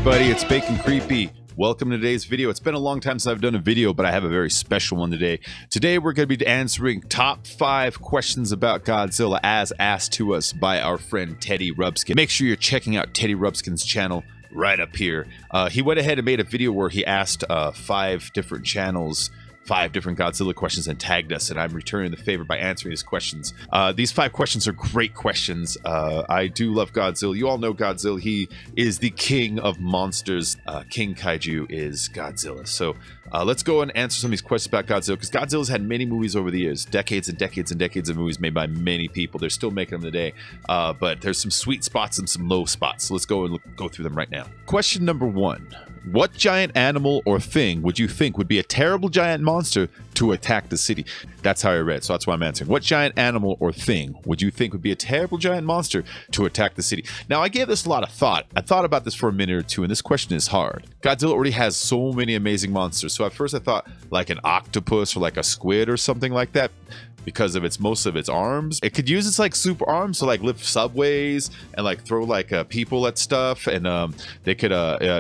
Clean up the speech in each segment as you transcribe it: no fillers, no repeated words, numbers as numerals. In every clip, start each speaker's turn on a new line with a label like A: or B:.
A: everybody, it's Bacon Creepy. Welcome to today's video. It's been a long time since I've done a video, but I have a very special one today. Today we're going to be answering top 5 questions about Godzilla as asked to us by our friend Teddy Rubskin. Make sure you're checking out Teddy Rubskin's channel right up here. He went ahead and made a video where he asked 5 different channels 5 different Godzilla questions and tagged us, and I'm returning the favor by answering these questions. These 5 questions are great questions. I do love Godzilla. You all know Godzilla. He is the king of monsters. King Kaiju is Godzilla. So let's go and answer some of these questions about Godzilla, because Godzilla's had many movies over the years. Decades and decades and decades of movies made by many people. They're still making them today. But there's some sweet spots and some low spots. So let's go and go through them right now. Question number 1. What giant animal or thing would you think would be a terrible giant monster to attack the city? That's how I read, so that's why I'm answering. What giant animal or thing would you think would be a terrible giant monster to attack the city? Now, I gave this a lot of thought. I thought about this for a minute or two, and this question is hard. Godzilla already has so many amazing monsters, so at first I thought like an octopus or like a squid or something like that, because of most of its arms. It could use its like super arms to like lift subways and like throw like people at stuff, and they could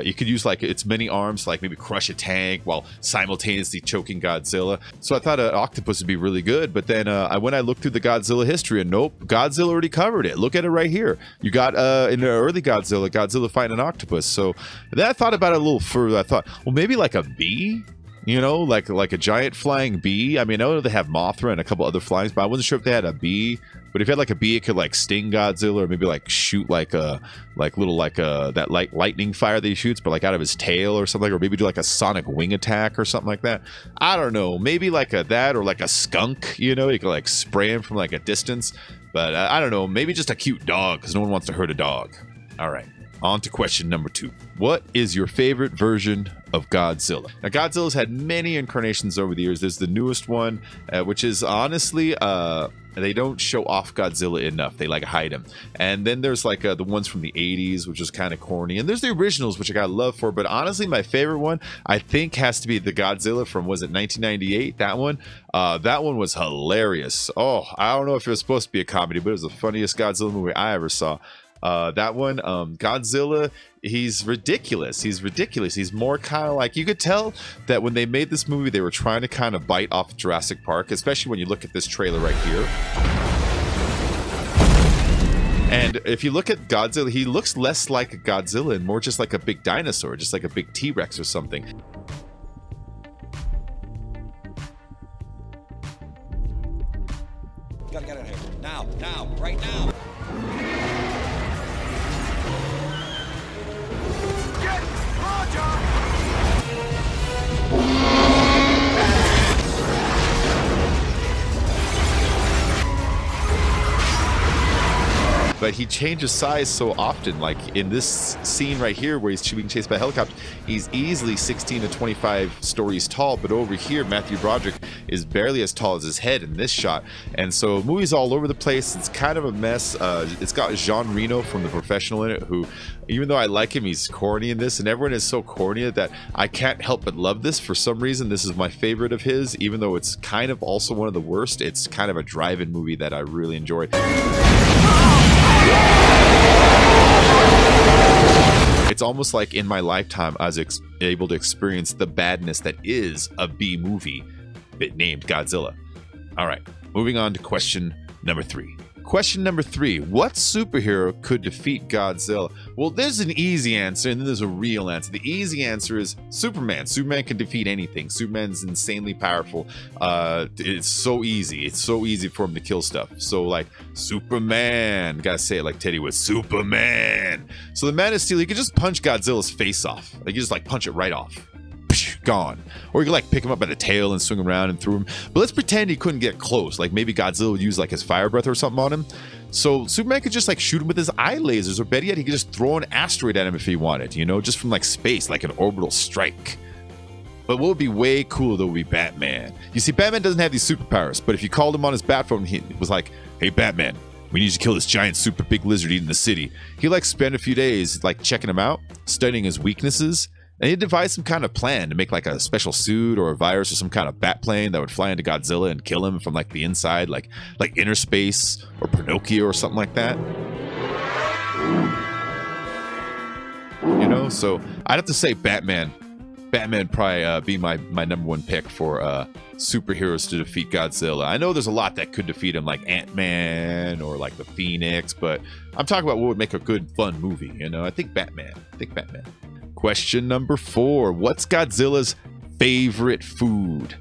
A: you could use like its many arms to like maybe crush a tank while simultaneously choking Godzilla. So I thought an octopus would be really good, but then when I looked through the Godzilla history, and nope, Godzilla already covered it. Look at it right here. You got in the early Godzilla fighting an octopus. So then I thought about it a little further. I thought, well, maybe like a bee. You know, like a giant flying bee. I mean, I know they have Mothra and a couple other flyings, but I wasn't sure if they had a bee. But if you had like a bee, it could like sting Godzilla, or maybe like shoot like a that lightning fire that he shoots, but like out of his tail or something, or maybe do like a sonic wing attack or something like that. I don't know. Maybe like that, or like a skunk. You know, you could like spray him from like a distance. But I don't know. Maybe just a cute dog, because no one wants to hurt a dog. All right. On to question number 2. What is your favorite version of Godzilla? Now, Godzilla's had many incarnations over the years. There's the newest one, which is honestly, they don't show off Godzilla enough. They like hide him. And then there's like the ones from the 80s, which is kind of corny. And there's the originals, which I got love for. But honestly, my favorite one, I think, has to be the Godzilla from, was it 1998? That one? That one was hilarious. Oh, I don't know if it was supposed to be a comedy, but it was the funniest Godzilla movie I ever saw. That one, Godzilla, he's ridiculous. He's more kind of like, you could tell that when they made this movie, they were trying to kind of bite off Jurassic Park, especially when you look at this trailer right here. And if you look at Godzilla, he looks less like a Godzilla and more just like a big dinosaur, just like a big T-Rex or something.
B: Gotta get out of here. Now, right now.
A: But he changes size so often. Like in this scene right here where he's being chased by a helicopter, he's easily 16 to 25 stories tall, but over here Matthew Broderick is barely as tall as his head in this shot. And so the movie's all over the place. It's kind of a mess. It's got Jean Reno from The Professional in it, who, even though I like him, he's corny in this, and everyone is so corny that I can't help but love this. For some reason, this is my favorite of his, even though it's kind of also one of the worst. It's kind of a drive-in movie that I really enjoy. It's almost like in my lifetime I was able to experience the badness that is a B movie named Godzilla. All right, moving on to question number 3. Question number 3, what superhero could defeat Godzilla? Well, there's an easy answer and then there's a real answer. The easy answer is Superman. Superman can defeat anything. Superman's insanely powerful. It's so easy. It's so easy for him to kill stuff. So like Superman, gotta say it like Teddy was, Superman. So the Man of Steel, he could just punch Godzilla's face off. Like, you just like punch it right off. Gone. Or you could like pick him up by the tail and swing him around and throw him. But let's pretend he couldn't get close. Like maybe Godzilla would use like his fire breath or something on him. So Superman could just like shoot him with his eye lasers, or better yet, he could just throw an asteroid at him if he wanted, you know, just from like space, like an orbital strike. But what would be way cooler though would be Batman. You see, Batman doesn't have these superpowers, but if you called him on his bat phone, he was like, hey Batman, we need you to kill this giant super big lizard eating the city. He'd like spend a few days like checking him out, studying his weaknesses, and he'd devise some kind of plan to make like a special suit or a virus or some kind of bat plane that would fly into Godzilla and kill him from like the inside, like inner space or Pinocchio or something like that. You know? know. So I'd have to say Batman. Batman probably be my number one pick for superheroes to defeat Godzilla. I know there's a lot that could defeat him, like Ant-Man or like the Phoenix, but I'm talking about what would make a good, fun movie. You know, I think Batman. Question number 4. What's Godzilla's favorite food?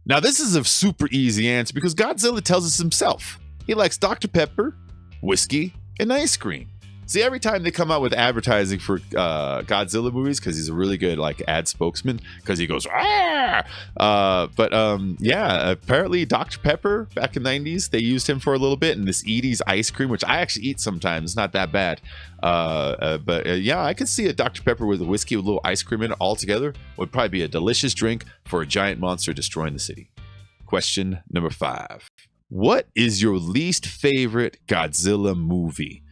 A: Now, this is a super easy answer because Godzilla tells us himself. He likes Dr. Pepper, whiskey, and ice cream. See, every time they come out with advertising for Godzilla movies, because he's a really good like ad spokesman, because he goes, yeah, apparently Dr. Pepper back in the 90s, they used him for a little bit, and this Edie's ice cream, which I actually eat sometimes, not that bad. Yeah, I could see a Dr. Pepper with a whiskey with a little ice cream in it all together would probably be a delicious drink for a giant monster destroying the city. Question number 5. What is your least favorite Godzilla movie?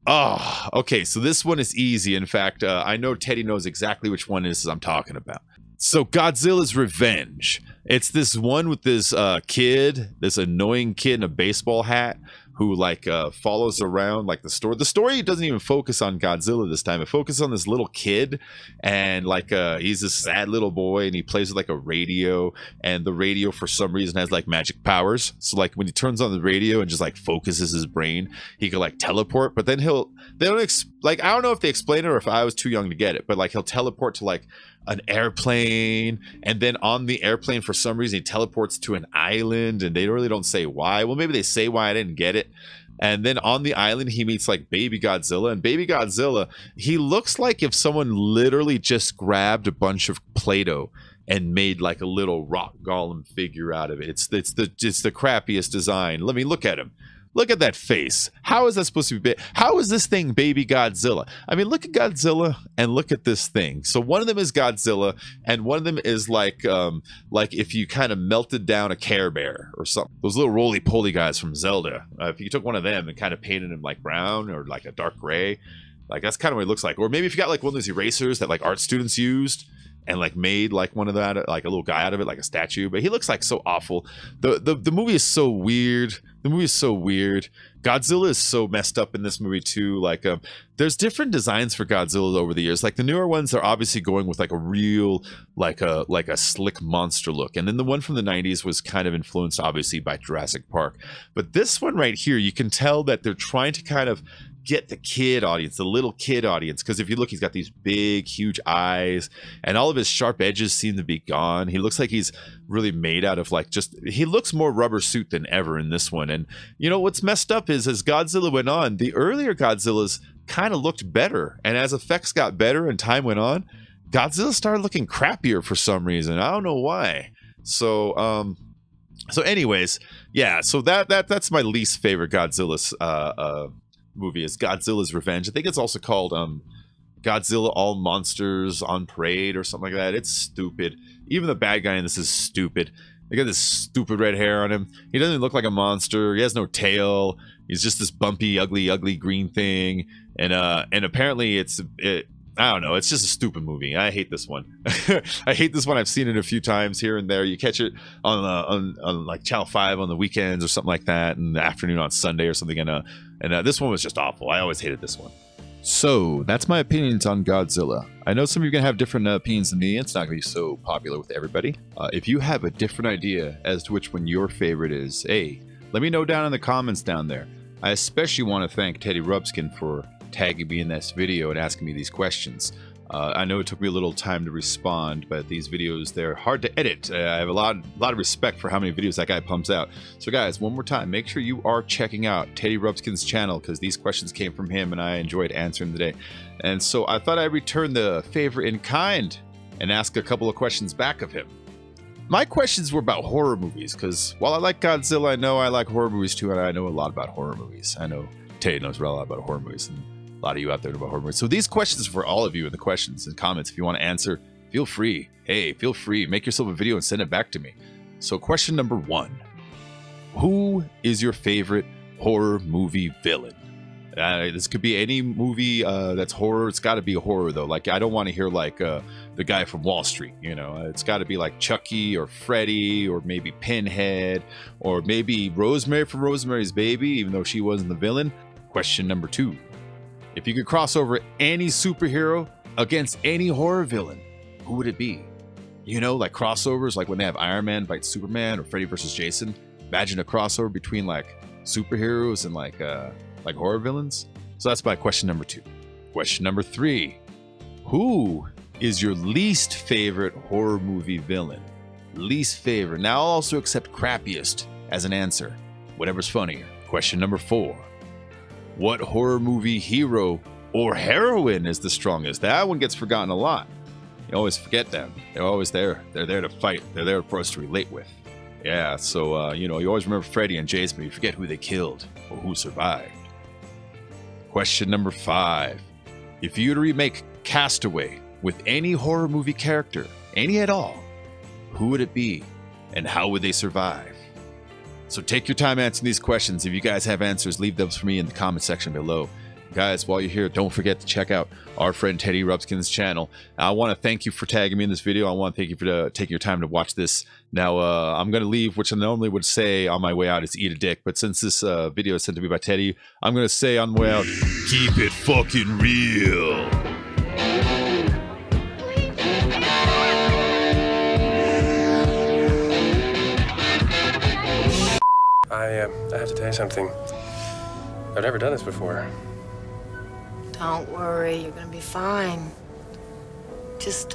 A: Oh, okay, so this one is easy. In fact, I know Teddy knows exactly which one it is I'm talking about. So Godzilla's Revenge. It's this one with this kid, this annoying kid in a baseball hat who like follows around like the story. The story doesn't even focus on Godzilla this time. It focuses on this little kid, and like he's a sad little boy, and he plays with like a radio, and the radio for some reason has like magic powers. So like when he turns on the radio and just like focuses his brain, he could like teleport. But then I don't know if they explain it or if I was too young to get it, but like he'll teleport to like an airplane, and then on the airplane for some reason he teleports to an island, and they really don't say why. Well, maybe they say why, I didn't get it. And then on the island he meets like baby Godzilla, and baby Godzilla, he looks like if someone literally just grabbed a bunch of Play-Doh and made like a little rock golem figure out of it. It's the crappiest design. Let me look at him. Look at that face. How is that supposed to be? How is this thing baby Godzilla? I mean, look at Godzilla and look at this thing. So one of them is Godzilla, and one of them is like if you kind of melted down a Care Bear or something. Those little roly-poly guys from Zelda. If you took one of them and kind of painted him like brown or like a dark gray, like that's kind of what it looks like. Or maybe if you got like one of those erasers that like art students used, and like made like one of that, like a little guy out of it, like a statue. But he looks like so awful. The movie is so weird. The movie is so weird. Godzilla is so messed up in this movie too. Like there's different designs for Godzilla over the years. Like the newer ones are obviously going with like a real like a slick monster look, and then the one from the 90s was kind of influenced obviously by Jurassic Park. But this one right here, you can tell that they're trying to kind of get the kid audience, the little kid audience, because if you look, he's got these big huge eyes, and all of his sharp edges seem to be gone. He looks like he's really made out of like he looks more rubber suit than ever in this one. And you know what's messed up is as Godzilla went on, the earlier Godzillas kind of looked better, and as effects got better and time went on, Godzilla started looking crappier for some reason. I don't know why. So anyways, yeah, so that's my least favorite Godzilla's movie is Godzilla's Revenge. I think it's also called Godzilla All Monsters on Parade or something like that. It's stupid. Even the bad guy in this is stupid. They got this stupid red hair on him. He doesn't even look like a monster. He has no tail. He's just this bumpy, ugly green thing. And apparently I don't know. It's just a stupid movie. I hate this one. I hate this one. I've seen it a few times here and there. You catch it on like Channel 5 on the weekends or something like that, in the afternoon on Sunday or something. And this one was just awful. I always hated this one. So that's my opinions on Godzilla. I know some of you are going to have different opinions than me. It's not going to be so popular with everybody. If you have a different idea as to which one your favorite is, hey, let me know down in the comments down there. I especially want to thank Teddy Rubskin for tagging me in this video and asking me these questions. I know it took me a little time to respond, but these videos, they're hard to edit. I have a lot of respect for how many videos that guy pumps out. So guys, one more time, make sure you are checking out Teddy Rubskin's channel, because these questions came from him and I enjoyed answering them today. And so I thought I'd return the favor in kind and ask a couple of questions back of him. My questions were about horror movies, because while I like Godzilla, I know I like horror movies too, and I know a lot about horror movies. I know Teddy knows a lot about horror movies, and a lot of you out there know about horror movies. So these questions are for all of you in the questions and comments. If you want to answer, feel free. Hey, feel free. Make yourself a video and send it back to me. So question number 1. Who is your favorite horror movie villain? This could be any movie that's horror. It's got to be a horror, though. Like, I don't want to hear, like, the guy from Wall Street, you know. It's got to be, like, Chucky or Freddy or maybe Pinhead or maybe Rosemary from Rosemary's Baby, even though she wasn't the villain. Question number 2. If you could cross over any superhero against any horror villain, who would it be? You know, like crossovers, like when they have Iron Man fight Superman or Freddy versus Jason. Imagine a crossover between like superheroes and like horror villains. So that's my question number 2. Question number 3. Who is your least favorite horror movie villain? Least favorite. Now I'll also accept crappiest as an answer. Whatever's funnier. Question number 4. What horror movie hero or heroine is the strongest? That one gets forgotten a lot. You always forget them. They're always there. They're there to fight. They're there for us to relate with. Yeah, so, you always remember Freddy and Jason, but you forget who they killed or who survived. Question number 5. If you were to remake Castaway with any horror movie character, any at all, who would it be and how would they survive? So take your time answering these questions. If you guys have answers, leave those for me in the comment section below. Guys, while you're here, don't forget to check out our friend Teddy Rubskin's channel. I want to thank you for tagging me in this video. I want to thank you for taking your time to watch this. Now, I'm going to leave, which I normally would say on my way out is eat a dick. But since this video is sent to me by Teddy, I'm going to say on the way out, keep it fucking real.
C: I have to tell you something. I've never done this before.
D: Don't worry, you're gonna be fine. Just,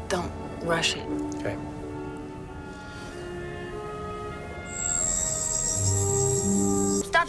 D: don't rush it.
C: Okay.
D: Stop.